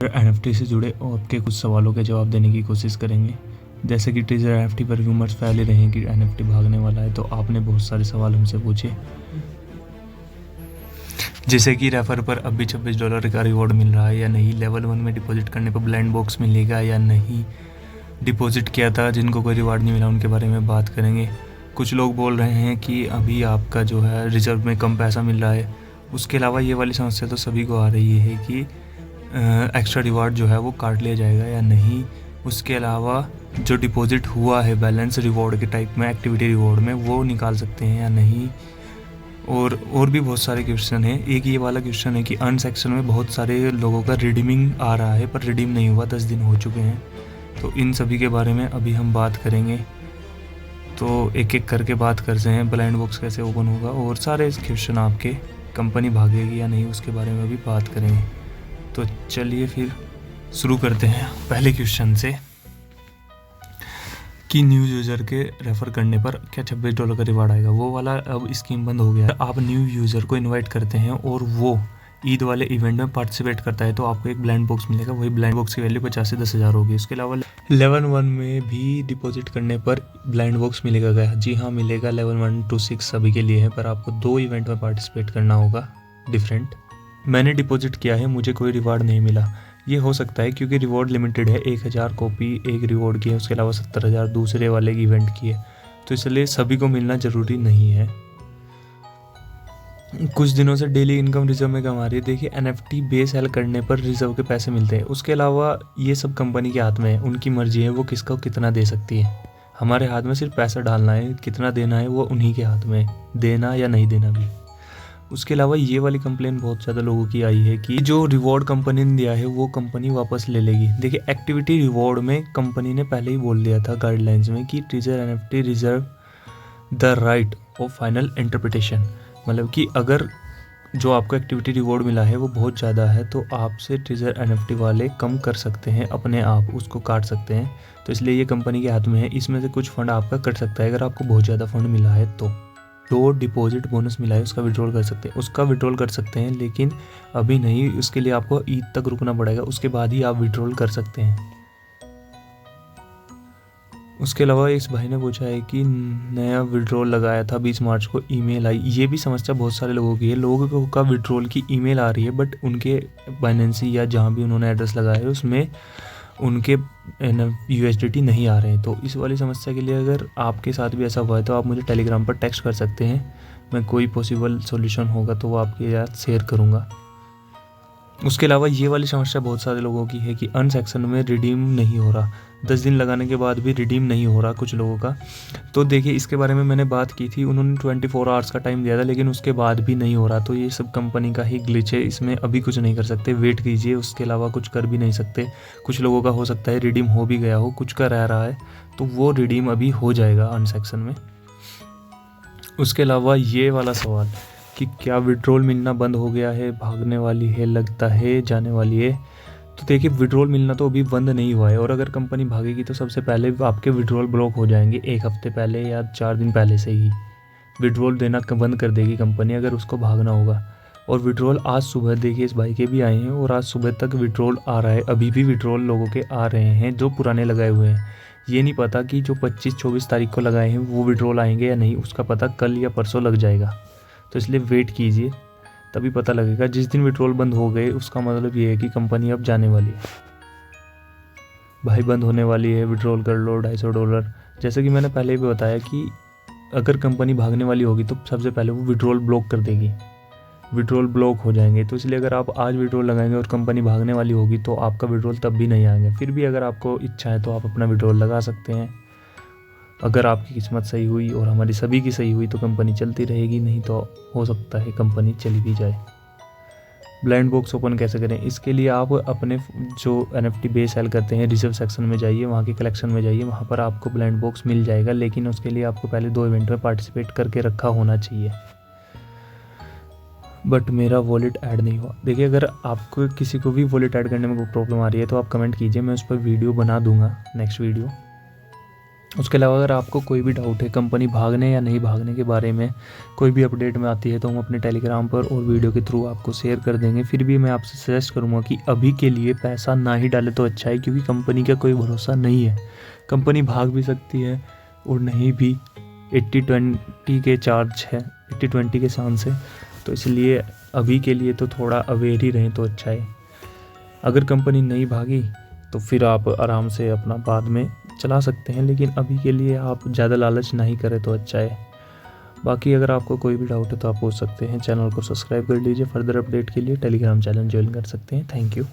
NFT से जुड़े आपके कुछ सवालों के जवाब देने की कोशिश करेंगे। जैसे कि टीजर एनएफटी पर रूमर्स फैले रहे हैं कि एनएफटी भागने वाला है, तो आपने बहुत सारे सवाल हमसे पूछे, जैसे कि रेफर पर अब भी $26 का रिवॉर्ड मिल रहा है या नहीं, लेवल 1 में डिपॉजिट करने पर ब्लाइंड बॉक्स मिलेगा या नहीं, डिपॉजिट किया था जिनको कोई रिवार्ड नहीं मिला उनके बारे में बात करेंगे। कुछ लोग बोल रहे हैं कि अभी आपका जो है रिजर्व में कम पैसा मिल रहा है। उसके अलावा ये वाली समस्या तो सभी को आ रही है कि एक्स्ट्रा रिवार्ड जो है वो काट लिया जाएगा या नहीं। उसके अलावा जो डिपॉजिट हुआ है बैलेंस रिवॉर्ड के टाइप में, एक्टिविटी रिवॉर्ड में, वो निकाल सकते हैं या नहीं। और भी बहुत सारे क्वेश्चन हैं। एक ये वाला क्वेश्चन है कि अर्न सेक्शन में बहुत सारे लोगों का रिडीमिंग आ रहा है पर रिडीम नहीं हुआ, 10 दिन हो चुके हैं। तो इन सभी के बारे में अभी हम बात करेंगे। तो एक एक करके बात करते हैं, ब्लाइंड बॉक्स कैसे ओपन होगा और सारे क्वेश्चन आपके, कंपनी भागेगी या नहीं उसके बारे में भी बात करेंगे। तो चलिए फिर शुरू करते हैं पहले क्वेश्चन से कि न्यू यूज़र के रेफ़र करने पर क्या $26 का रिवार्ड आएगा। वो वाला अब स्कीम बंद हो गया है। आप न्यू यूज़र को इनवाइट करते हैं और वो ईद वाले इवेंट में पार्टिसिपेट करता है तो आपको एक ब्लाइंड बॉक्स मिलेगा। वही ब्लाइंड बॉक्स की वैल्यू 50 से 10,000 होगी। उसके अलावा लेवल 1 में भी डिपॉजिट करने पर ब्लाइंड बॉक्स मिलेगा क्या? जी हाँ, मिलेगा। लेवल 1 to 6 सभी के लिए है, पर आपको 2 इवेंट में पार्टिसिपेट करना होगा डिफरेंट। मैंने डिपॉजिट किया है, मुझे कोई रिवार्ड नहीं मिला। ये हो सकता है क्योंकि रिवॉर्ड लिमिटेड है। 1000 कॉपी एक रिवॉर्ड की है, उसके अलावा 70,000 दूसरे वाले इवेंट की है, तो इसलिए सभी को मिलना ज़रूरी नहीं है। कुछ दिनों से डेली इनकम रिजर्व में कमा रही है। देखिए, एनएफटी बेस सेल करने पर रिजर्व के पैसे मिलते हैं। उसके अलावा ये सब कंपनी के हाथ में है, उनकी मर्जी है वो किसको कितना दे सकती है। हमारे हाथ में सिर्फ पैसा डालना है, कितना देना है वो उन्हीं के हाथ में, देना या नहीं देना भी। उसके अलावा ये वाली कंप्लेन बहुत ज़्यादा लोगों की आई है कि जो रिवॉर्ड कंपनी ने दिया है वो कंपनी वापस ले लेगी। देखिए, एक्टिविटी रिवॉर्ड में कंपनी ने पहले ही बोल दिया था गाइडलाइंस में कि teaser NFT reserve the right of final interpretation, मतलब कि अगर जो आपको एक्टिविटी रिवॉर्ड मिला है वो बहुत ज़्यादा है तो आपसे टीजर एनएफटी वाले कम कर सकते हैं, अपने आप उसको काट सकते हैं। तो इसलिए ये कंपनी के हाथ में है। इसमें से कुछ फंड आपका कट सकता है अगर आपको बहुत ज़्यादा फंड मिला है तो। जो डिपॉजिट बोनस मिला है उसका विड्रॉल कर सकते हैं, लेकिन अभी नहीं। उसके लिए आपको ईद तक रुकना पड़ेगा, उसके बाद ही आप विड्रॉल कर सकते हैं। उसके अलावा इस भाई ने पूछा है कि नया विड्रॉल लगाया था 20 मार्च को, ईमेल आई। ये भी समस्या बहुत सारे लोगों की है। लोगों का विड्रॉल की ईमेल आ रही है बट उनके बाइनेंसी या जहाँ भी उन्होंने एड्रेस लगाया है उसमें उनके USDT नहीं आ रहे हैं। तो इस वाली समस्या के लिए अगर आपके साथ भी ऐसा हुआ है तो आप मुझे टेलीग्राम पर टेक्स्ट कर सकते हैं। मैं कोई पॉसिबल सॉल्यूशन होगा तो वो आपके साथ शेयर करूँगा। उसके अलावा ये वाली समस्या बहुत सारे लोगों की है कि अर्न सेक्शन में रिडीम नहीं हो रहा, 10 दिन लगाने के बाद भी रिडीम नहीं हो रहा कुछ लोगों का। तो देखिए, इसके बारे में मैंने बात की थी, उन्होंने 24 आवर्स का टाइम दिया था लेकिन उसके बाद भी नहीं हो रहा। तो ये सब कंपनी का ही ग्लिच है, इसमें अभी कुछ नहीं कर सकते, वेट कीजिए। उसके अलावा कुछ कर भी नहीं सकते। कुछ लोगों का हो सकता है रिडीम हो भी गया हो, कुछ का रह रहा है तो वो रिडीम अभी हो जाएगा अर्न सेक्शन में। उसके अलावा ये वाला सवाल कि क्या विड्रॉल मिलना बंद हो गया है, भागने वाली है, लगता है जाने वाली है। तो देखिए, विड्रॉल मिलना तो अभी बंद नहीं हुआ है और अगर कंपनी भागेगी तो सबसे पहले आपके विड्रॉल ब्लॉक हो जाएंगे। 1 हफ्ते पहले या 4 दिन पहले से ही विड्रॉल देना बंद कर देगी कंपनी अगर उसको भागना होगा। और विड्रॉल आज सुबह, देखिए इस भाई के भी आए हैं और आज सुबह तक विड्रॉल आ रहा है। अभी भी विड्रॉल लोगों के आ रहे हैं जो पुराने लगाए हुए हैं। ये नहीं पता कि जो 25-24 तारीख को लगाए हैं वो विड्रॉल आएंगे या नहीं, उसका पता कल या परसों लग जाएगा। तो इसलिए वेट कीजिए, तभी पता लगेगा। जिस दिन विड्रॉल बंद हो गए उसका मतलब ये है कि कंपनी अब जाने वाली है। भाई बंद होने वाली है, विड्रॉल कर लो $250। जैसे कि मैंने पहले भी बताया कि अगर कंपनी भागने वाली होगी तो सबसे पहले वो विड्रॉल ब्लॉक कर देगी, विड्रॉल ब्लॉक हो जाएंगे। तो इसलिए अगर आप आज विड्रॉल लगाएंगे और कंपनी भागने वाली होगी तो आपका विड्रॉल तब भी नहीं आएंगे। फिर भी अगर आपको इच्छा है तो आप अपना विड्रॉल लगा सकते हैं। अगर आपकी किस्मत सही हुई और हमारी सभी की सही हुई तो कंपनी चलती रहेगी, नहीं तो हो सकता है कंपनी चली भी जाए। ब्लाइंड बॉक्स ओपन कैसे करें? इसके लिए आप अपने जो एनएफटी बेस सेल करते हैं रिजर्व सेक्शन में जाइए, वहाँ के कलेक्शन में जाइए, वहाँ पर आपको ब्लाइंड बॉक्स मिल जाएगा। लेकिन उसके लिए आपको पहले 2 इवेंट में पार्टिसिपेट करके रखा होना चाहिए। बट मेरा वॉलेट ऐड नहीं हुआ। देखिए, अगर आपको किसी को भी वॉलेट ऐड करने में कोई प्रॉब्लम आ रही है तो आप कमेंट कीजिए, मैं उस पर वीडियो बना दूंगा नेक्स्ट वीडियो। उसके अलावा अगर आपको कोई भी डाउट है कंपनी भागने या नहीं भागने के बारे में, कोई भी अपडेट में आती है तो हम अपने टेलीग्राम पर और वीडियो के थ्रू आपको शेयर कर देंगे। फिर भी मैं आपसे सजेस्ट करूँगा कि अभी के लिए पैसा ना ही डाले तो अच्छा है, क्योंकि कंपनी का कोई भरोसा नहीं है। कंपनी भाग भी सकती है और नहीं भी। 80-20 के चार्ज है, 80-20 के चांस है, तो इसलिए अभी के लिए तो थोड़ा अवेयर ही रहें तो अच्छा है। अगर कंपनी नहीं भागी तो फिर आप आराम से अपना बाद में चला सकते हैं, लेकिन अभी के लिए आप ज़्यादा लालच नहीं करें तो अच्छा है। बाकी अगर आपको कोई भी डाउट है तो आप पूछ सकते हैं। चैनल को सब्सक्राइब कर लीजिए। फर्दर अपडेट के लिए टेलीग्राम चैनल ज्वाइन कर सकते हैं। Thank you.